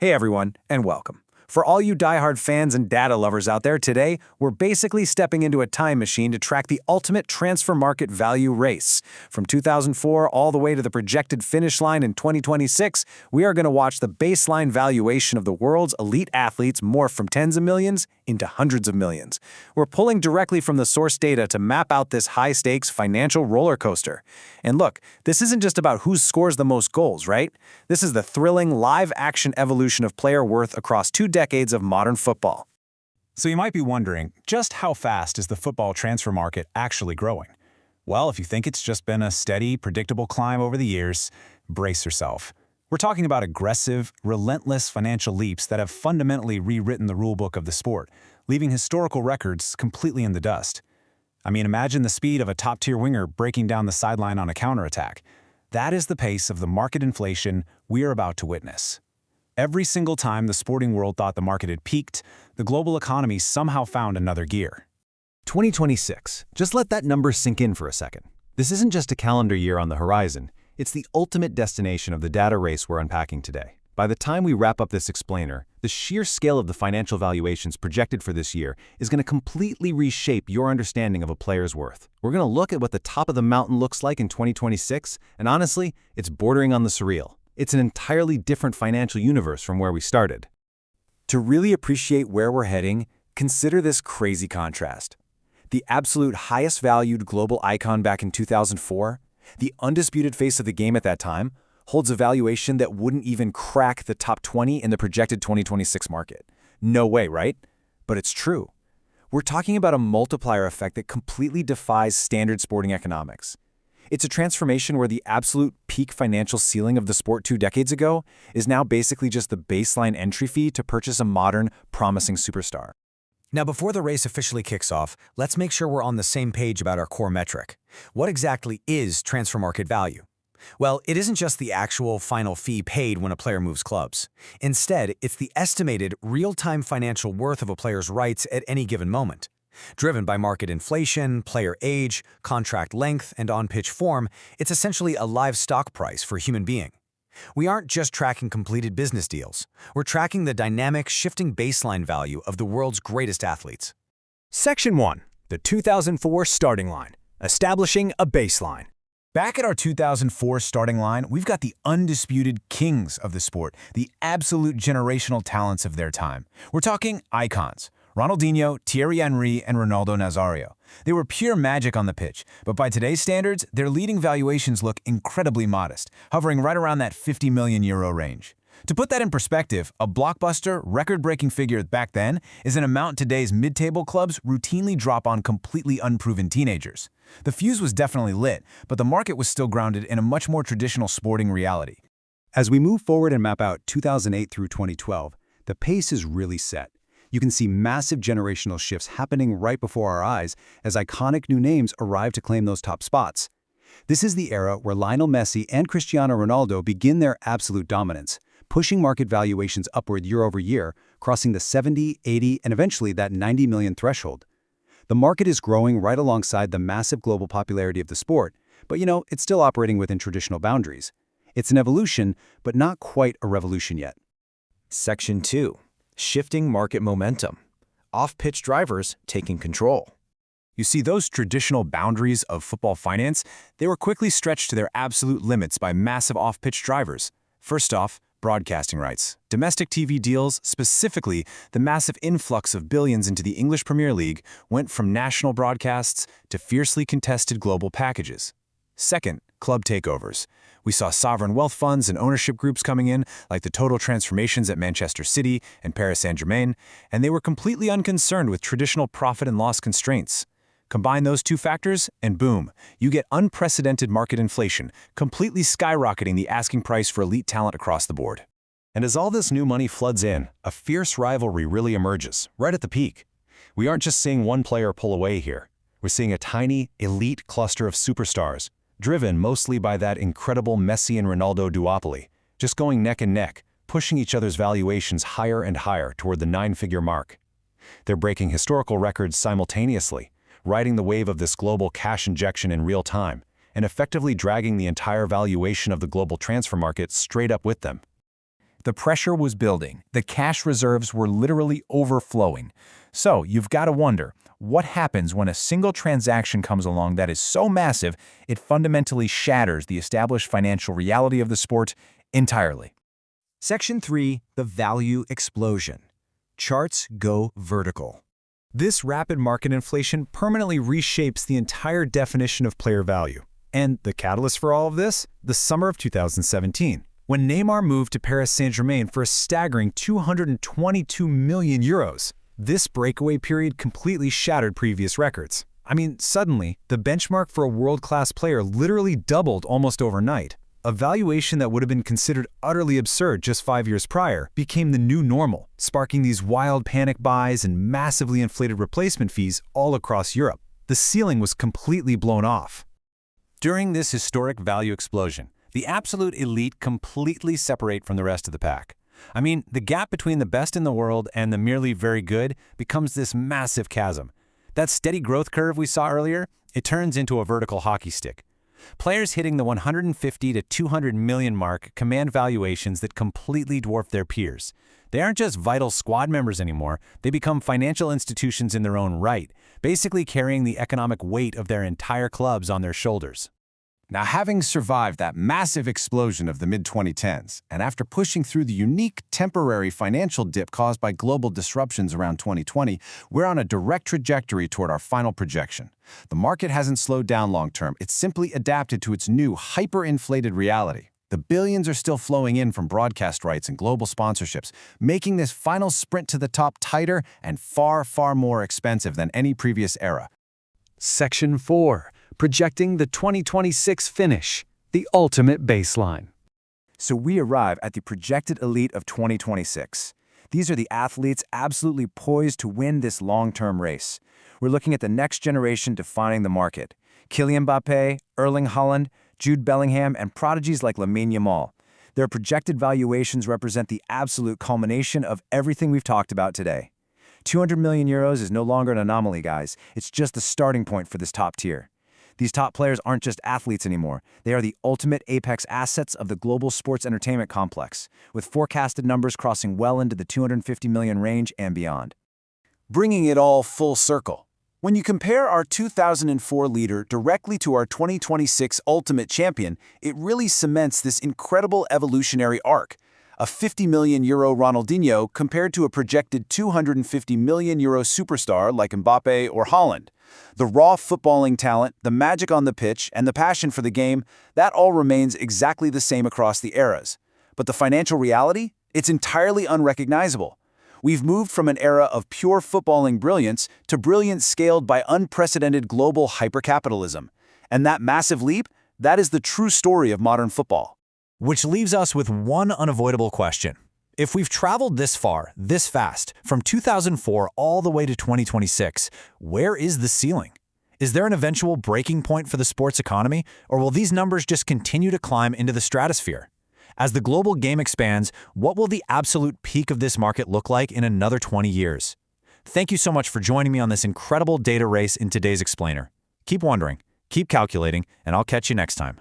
Hey everyone, and welcome. For all you diehard fans and data lovers out there, today, we're basically stepping into a time machine to track the ultimate transfer market value race. From 2004 all the way to the projected finish line in 2026, we are going to watch the baseline valuation of the world's elite athletes morph from tens of millions into hundreds of millions. We're pulling directly from the source data to map out this high-stakes financial roller coaster. And look, this isn't just about who scores the most goals, right? This is the thrilling, live-action evolution of player worth across 2 decades of modern football. So you might be wondering, just how fast is the football transfer market actually growing? Well, if you think it's just been a steady, predictable climb over the years, brace yourself. We're talking about aggressive, relentless financial leaps that have fundamentally rewritten the rulebook of the sport, leaving historical records completely in the dust. I mean, imagine the speed of a top-tier winger breaking down the sideline on a counterattack. That is the pace of the market inflation we are about to witness. Every single time the sporting world thought the market had peaked, the global economy somehow found another gear. 2026. Just let that number sink in for a second. This isn't just a calendar year on the horizon. It's the ultimate destination of the data race we're unpacking today. By the time we wrap up this explainer, the sheer scale of the financial valuations projected for this year is going to completely reshape your understanding of a player's worth. We're going to look at what the top of the mountain looks like in 2026, and honestly, it's bordering on the surreal. It's an entirely different financial universe from where we started. To really appreciate where we're heading, consider this crazy contrast. The absolute highest valued global icon back in 2004, the undisputed face of the game at that time, holds a valuation that wouldn't even crack the top 20 in the projected 2026 market. No way, right? But it's true. We're talking about a multiplier effect that completely defies standard sporting economics. It's a transformation where the absolute peak financial ceiling of the sport 2 decades ago is now basically just the baseline entry fee to purchase a modern, promising superstar. Now, before the race officially kicks off, let's make sure we're on the same page about our core metric. What exactly is transfer market value? Well, it isn't just the actual final fee paid when a player moves clubs. Instead, it's the estimated real-time financial worth of a player's rights at any given moment. Driven by market inflation, player age, contract length, and on-pitch form, it's essentially a live stock price for a human being. We aren't just tracking completed business deals. We're tracking the dynamic, shifting baseline value of the world's greatest athletes. Section 1. The 2004 starting line. Establishing a baseline. Back at our 2004 starting line, we've got the undisputed kings of the sport, the absolute generational talents of their time. We're talking icons. Ronaldinho, Thierry Henry, and Ronaldo Nazario. They were pure magic on the pitch, but by today's standards, their leading valuations look incredibly modest, hovering right around that €50 million range. To put that in perspective, a blockbuster, record-breaking figure back then is an amount today's mid-table clubs routinely drop on completely unproven teenagers. The fuse was definitely lit, but the market was still grounded in a much more traditional sporting reality. As we move forward and map out 2008 through 2012, the pace is really set. You can see massive generational shifts happening right before our eyes as iconic new names arrive to claim those top spots. This is the era where Lionel Messi and Cristiano Ronaldo begin their absolute dominance, pushing market valuations upward year over year, crossing the 70, 80, and eventually that 90 million threshold. The market is growing right alongside the massive global popularity of the sport, but it's still operating within traditional boundaries. It's an evolution, but not quite a revolution yet. Section 2. Shifting market momentum. Off-pitch drivers taking control. You see, those traditional boundaries of football finance, they were quickly stretched to their absolute limits by massive off-pitch drivers. First off, broadcasting rights. Domestic TV deals, specifically the massive influx of billions into the English Premier League, went from national broadcasts to fiercely contested global packages. Second, club takeovers. We saw sovereign wealth funds and ownership groups coming in, like the total transformations at Manchester City and Paris Saint-Germain, and they were completely unconcerned with traditional profit and loss constraints. Combine those two factors, and boom, you get unprecedented market inflation, completely skyrocketing the asking price for elite talent across the board. And as all this new money floods in, a fierce rivalry really emerges, right at the peak. We aren't just seeing one player pull away here. We're seeing a tiny, elite cluster of superstars, driven mostly by that incredible Messi and Ronaldo duopoly, just going neck and neck, pushing each other's valuations higher and higher toward the 9-figure mark. They're breaking historical records simultaneously, riding the wave of this global cash injection in real time, and effectively dragging the entire valuation of the global transfer market straight up with them. The pressure was building. The cash reserves were literally overflowing. So you've got to wonder, what happens when a single transaction comes along that is so massive, it fundamentally shatters the established financial reality of the sport entirely? Section 3, the value explosion. Charts go vertical. This rapid market inflation permanently reshapes the entire definition of player value. And the catalyst for all of this? The summer of 2017, when Neymar moved to Paris Saint-Germain for a staggering 222 million euros. This breakaway period completely shattered previous records. I mean, suddenly, the benchmark for a world-class player literally doubled almost overnight. A valuation that would have been considered utterly absurd just 5 years prior became the new normal, sparking these wild panic buys and massively inflated replacement fees all across Europe. The ceiling was completely blown off. During this historic value explosion, the absolute elite completely separate from the rest of the pack. I mean, the gap between the best in the world and the merely very good becomes this massive chasm. That steady growth curve we saw earlier, it turns into a vertical hockey stick. Players hitting the 150 to 200 million mark command valuations that completely dwarf their peers. They aren't just vital squad members anymore, they become financial institutions in their own right, basically carrying the economic weight of their entire clubs on their shoulders. Now, having survived that massive explosion of the mid-2010s, and after pushing through the unique temporary financial dip caused by global disruptions around 2020, we're on a direct trajectory toward our final projection. The market hasn't slowed down long-term, it's simply adapted to its new hyper-inflated reality. The billions are still flowing in from broadcast rights and global sponsorships, making this final sprint to the top tighter and far, far more expensive than any previous era. Section 4. Projecting the 2026 finish, the ultimate baseline. So we arrive at the projected elite of 2026. These are the athletes absolutely poised to win this long-term race. We're looking at the next generation defining the market. Kylian Mbappe, Erling Haaland, Jude Bellingham, and prodigies like Lamine Yamal. Their projected valuations represent the absolute culmination of everything we've talked about today. 200 million euros is no longer an anomaly, guys. It's just the starting point for this top tier. These top players aren't just athletes anymore. They are the ultimate apex assets of the global sports entertainment complex, with forecasted numbers crossing well into the 250 million range and beyond. Bringing it all full circle. When you compare our 2004 leader directly to our 2026 ultimate champion, it really cements this incredible evolutionary arc. A 50 million euro Ronaldinho compared to a projected 250 million euro superstar like Mbappe or Haaland. The raw footballing talent, the magic on the pitch, and the passion for the game, that all remains exactly the same across the eras. But the financial reality? It's entirely unrecognizable. We've moved from an era of pure footballing brilliance to brilliance scaled by unprecedented global hypercapitalism. And that massive leap, that is the true story of modern football. Which leaves us with one unavoidable question. If we've traveled this far, this fast, from 2004 all the way to 2026, where is the ceiling? Is there an eventual breaking point for the sports economy, or will these numbers just continue to climb into the stratosphere? As the global game expands, what will the absolute peak of this market look like in another 20 years? Thank you so much for joining me on this incredible data race in today's Explainer. Keep wondering, keep calculating, and I'll catch you next time.